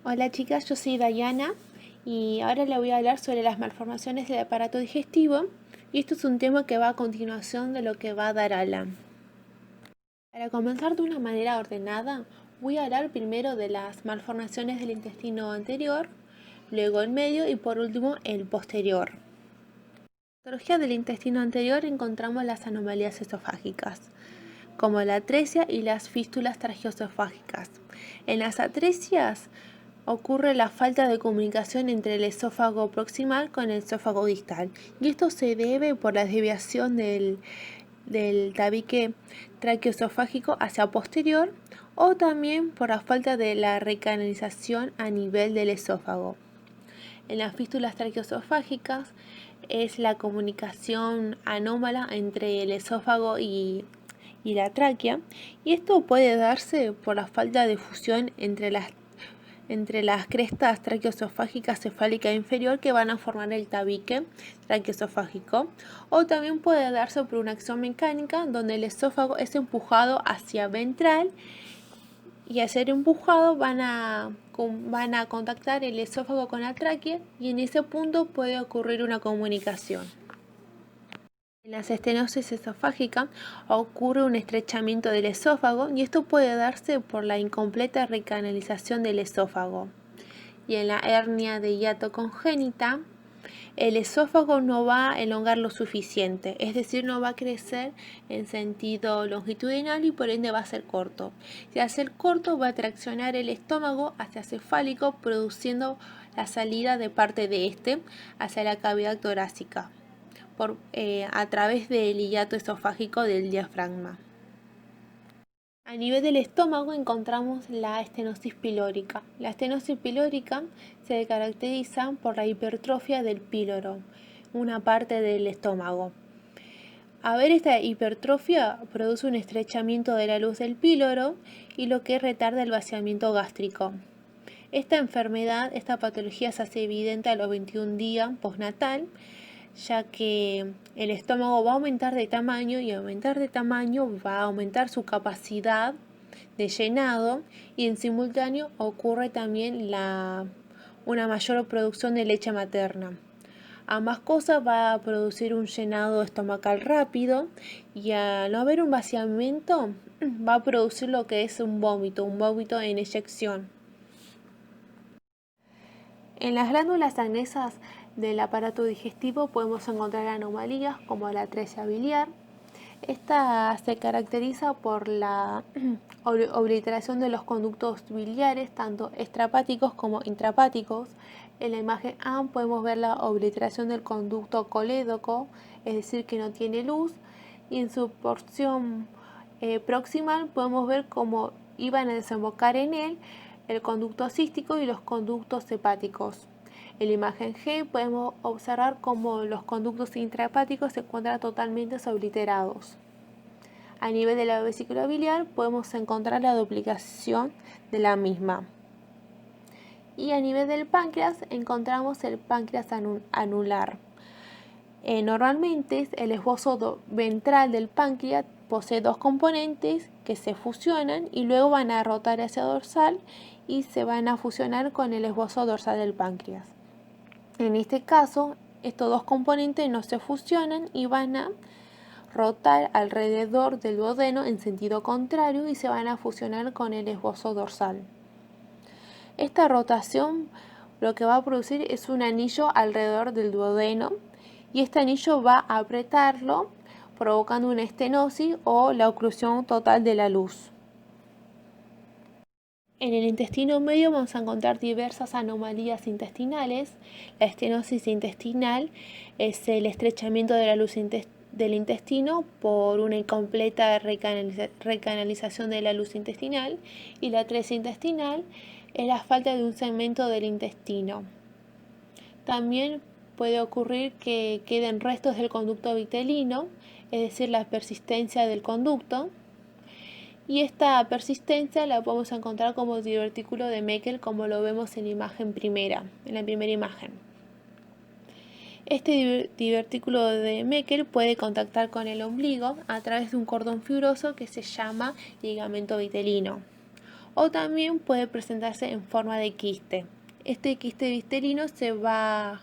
Hola chicas, yo soy Dayana y ahora le voy a hablar sobre las malformaciones del aparato digestivo y esto es un tema que va a continuación de lo que va a dar Alan. Para comenzar de una manera ordenada, voy a hablar primero de las malformaciones del intestino anterior, luego el medio y por último el posterior. En la patología del intestino anterior encontramos las anomalías esofágicas, como la atresia y las fístulas tracheoesofágicas. En las atresias ocurre la falta de comunicación entre el esófago proximal con el esófago distal, y esto se debe por la desviación del tabique traqueoesofágico hacia posterior o también por la falta de la recanalización a nivel del esófago. En las fístulas traqueoesofágicas es la comunicación anómala entre el esófago y la tráquea, y esto puede darse por la falta de fusión entre las crestas traqueoesofágicas cefálica inferior que van a formar el tabique traqueoesofágico, o también puede darse por una acción mecánica donde el esófago es empujado hacia ventral y al ser empujado van a contactar el esófago con la tráquea y en ese punto puede ocurrir una comunicación. En la estenosis esofágica ocurre un estrechamiento del esófago y esto puede darse por la incompleta recanalización del esófago. Y en la hernia de hiato congénita, el esófago no va a elongar lo suficiente, es decir, no va a crecer en sentido longitudinal y por ende va a ser corto. Si al ser corto va a traccionar el estómago hacia cefálico, produciendo la salida de parte de este hacia la cavidad torácica a través del hiato esofágico del diafragma. A nivel del estómago encontramos la estenosis pilórica. La estenosis pilórica se caracteriza por la hipertrofia del píloro, una parte del estómago. A ver, esta hipertrofia produce un estrechamiento de la luz del píloro y lo que retarda el vaciamiento gástrico. Esta enfermedad, esta patología se hace evidente a los 21 días postnatal, ya que el estómago va a aumentar de tamaño y aumentar de tamaño va a aumentar su capacidad de llenado y en simultáneo ocurre también una mayor producción de leche materna. Ambas cosas va a producir un llenado estomacal rápido y al no haber un vaciamiento va a producir lo que es un vómito en eyección. En las glándulas agnesas del aparato digestivo podemos encontrar anomalías como la atresia biliar. Esta se caracteriza por la obliteración de los conductos biliares, tanto extrahepáticos como intrahepáticos. En la imagen A podemos ver la obliteración del conducto colédoco, es decir, que no tiene luz, y en su porción proximal podemos ver cómo iban a desembocar en él el conducto cístico y los conductos hepáticos. En la imagen G podemos observar cómo los conductos intrahepáticos se encuentran totalmente obliterados. A nivel de la vesícula biliar podemos encontrar la duplicación de la misma. Y a nivel del páncreas encontramos el páncreas anular. Normalmente el esbozo ventral del páncreas posee dos componentes que se fusionan y luego van a rotar hacia dorsal y se van a fusionar con el esbozo dorsal del páncreas. En este caso, estos dos componentes no se fusionan y van a rotar alrededor del duodeno en sentido contrario y se van a fusionar con el esbozo dorsal. Esta rotación lo que va a producir es un anillo alrededor del duodeno y este anillo va a apretarlo provocando una estenosis o la oclusión total de la luz. En el intestino medio vamos a encontrar diversas anomalías intestinales. La estenosis intestinal es el estrechamiento de la luz del intestino por una incompleta recanalización de la luz intestinal, y la atresia intestinal es la falta de un segmento del intestino. También puede ocurrir que queden restos del conducto vitelino, es decir, la persistencia del conducto. Y esta persistencia la podemos encontrar como divertículo de Meckel, como lo vemos en la imagen primera, en la primera imagen. Este divertículo de Meckel puede contactar con el ombligo a través de un cordón fibroso que se llama ligamento vitelino. o también puede presentarse en forma de quiste. Este quiste viscerino se va a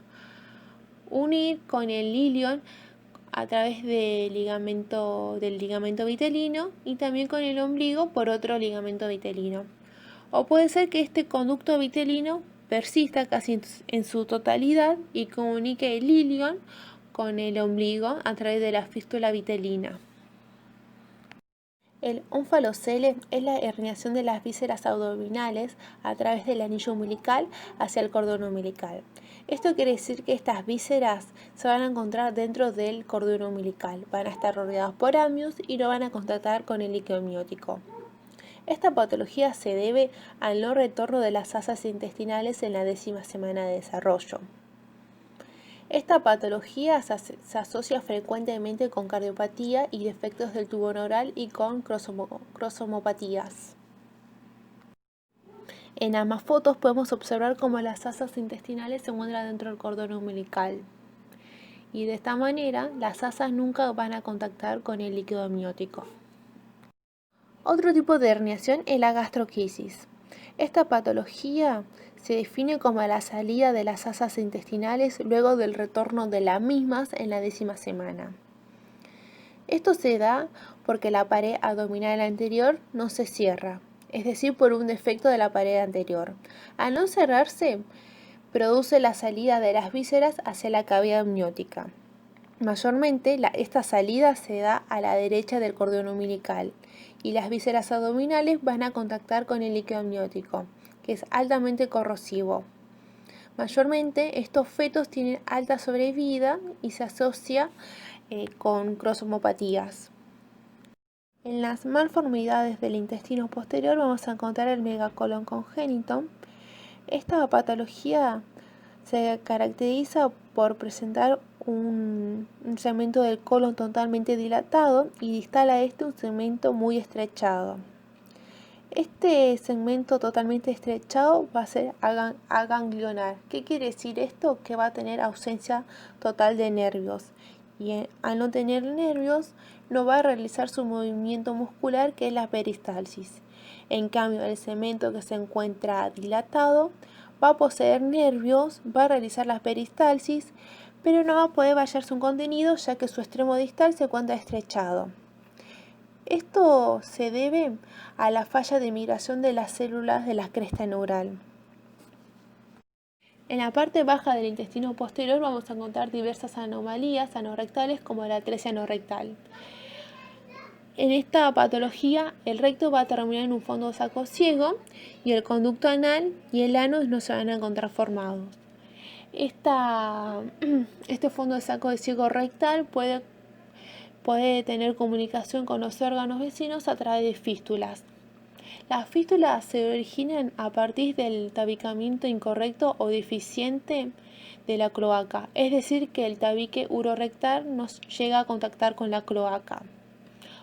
unir con el ilion a través del ligamento vitelino y también con el ombligo por otro ligamento vitelino. O puede ser que este conducto vitelino persista casi en su totalidad y comunique el ilion con el ombligo a través de la fístula vitelina. El ónfalocele es la herniación de las vísceras abdominales a través del anillo umbilical hacia el cordón umbilical. Esto quiere decir que estas vísceras se van a encontrar dentro del cordón umbilical, van a estar rodeadas por amnios y no van a contactar con el líquido amniótico. Esta patología se debe al no retorno de las asas intestinales en la 10ª semana de desarrollo. Esta patología se asocia frecuentemente con cardiopatía y defectos del tubo neural y con cromosomopatías. En ambas fotos podemos observar cómo las asas intestinales se encuentran dentro del cordón umbilical. Y de esta manera, las asas nunca van a contactar con el líquido amniótico. Otro tipo de herniación es la gastroquisis. Esta patología se define como la salida de las asas intestinales luego del retorno de las mismas en la 10ª semana. Esto se da porque la pared abdominal anterior no se cierra, es decir, por un defecto de la pared anterior. Al no cerrarse, produce la salida de las vísceras hacia la cavidad amniótica. Mayormente, esta salida se da a la derecha del cordón umbilical y las vísceras abdominales van a contactar con el líquido amniótico, que es altamente corrosivo. Mayormente, estos fetos tienen alta sobrevida y se asocia con cromosomopatías. En las malformidades del intestino posterior vamos a encontrar el megacolon congénito. Esta patología se caracteriza por presentar un segmento del colon totalmente dilatado y distal a este un segmento muy estrechado. Este segmento totalmente estrechado va a ser aganglionar. ¿Qué quiere decir esto? Que va a tener ausencia total de nervios. Y al no tener nervios, no va a realizar su movimiento muscular, que es la peristalsis. En cambio, el segmento que se encuentra dilatado va a poseer nervios, va a realizar la peristalsis, pero no va a poder vallar su contenido, ya que su extremo distal se encuentra estrechado. Esto se debe a la falla de migración de las células de la cresta neural. En la parte baja del intestino posterior vamos a encontrar diversas anomalías anorrectales como la atresia anorrectal. En esta patología, el recto va a terminar en un fondo de saco ciego y el conducto anal y el ano no se van a encontrar formados. Este fondo de saco de ciego rectal puede tener comunicación con los órganos vecinos a través de fístulas. Las fístulas se originan a partir del tabicamiento incorrecto o deficiente de la cloaca, es decir, que el tabique urorectal no llega a contactar con la cloaca.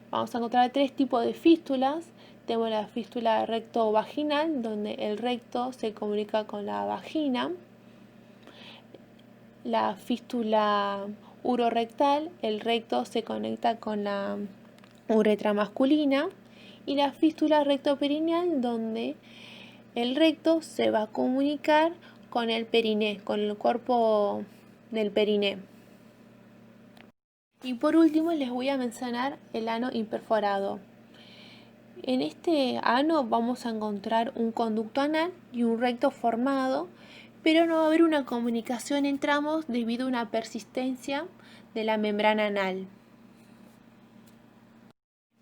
Vamos a encontrar 3 tipos de fístulas. Tenemos la fístula recto-vaginal, donde el recto se comunica con la vagina. La fístula urorectal, el recto se conecta con la uretra masculina. Y la fístula rectoperineal, donde el recto se va a comunicar con el periné, con el cuerpo del periné. Y por último les voy a mencionar el ano imperforado. En este ano vamos a encontrar un conducto anal y un recto formado, pero no va a haber una comunicación entre ambos debido a una persistencia de la membrana anal.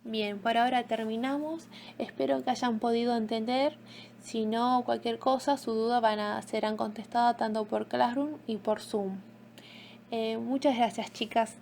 Bien, por ahora terminamos. Espero que hayan podido entender. Si no, cualquier cosa, su duda serán contestadas tanto por Classroom y por Zoom. Muchas gracias, chicas.